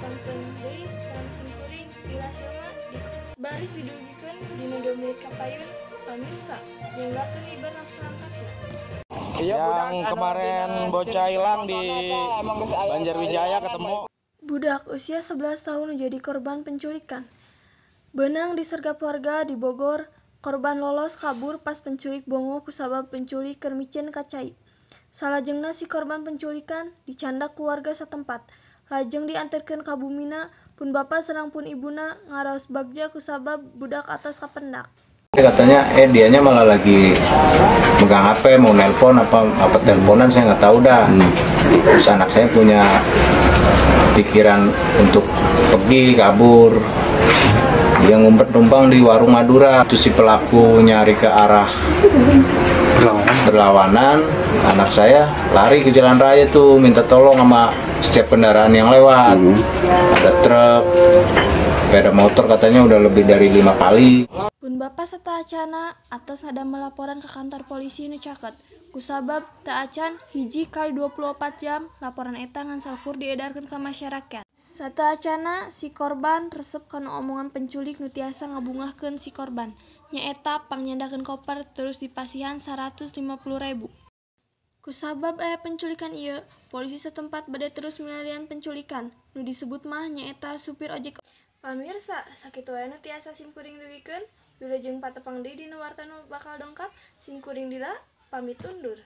ditangkeun deui sareng simkuring dilaselna di baris didugikeun dina 2 menit kapayun. Pamirsa, nyanggakeun ibar salantakna. Yang kemarin bocah hilang di Banjarwijaya ketemu. Budak usia 11 tahun menjadi korban penculikan. Beunang disergap warga di Bogor, korban lolos kabur pas penculik bongo kusabab penculik keur micen ka cai. Salajengna si korban penculikan dicandak ku warga satempat. Lajeng dianterkeun ka bumina, pun bapa sareng pun ibuna ngaraos bagja kusabab budak atos kapendak. Katanya dianya malah lagi megang HP, mau nelpon apa teleponan, saya nggak tahu dah. Terus anak saya punya pikiran untuk pergi kabur. Dia ngumpet numpang di warung Madura. Itu si pelaku nyari ke arah berlawanan. Anak saya lari ke jalan raya tuh minta tolong sama setiap kendaraan yang lewat. Ada truk, sepeda motor katanya udah lebih dari 5 kali. Pun bapa satacana atos ngadam laporan ke kantor polisi nu caket. Kusabab teu acan hiji kali 24 jam laporan eta ngan salkur diedarkeun ka masyarakat. Satacana si korban resep kana omongan penculik nu tiasa ngabungahkeun si korban. Nyaeta pangnyandakeun koper terus dipasihan 150.000. Kusabab aya penculikan ieu, polisi setempat bade terus milarian penculikan. Nu disebut mah nyaeta supir ojek. Pamirsa, sakitu wae nu tiasa simkuring duwikeun. Wilujeng patepang deui dina warta nu bakal dongkap. Simkuring Dila pamit undur.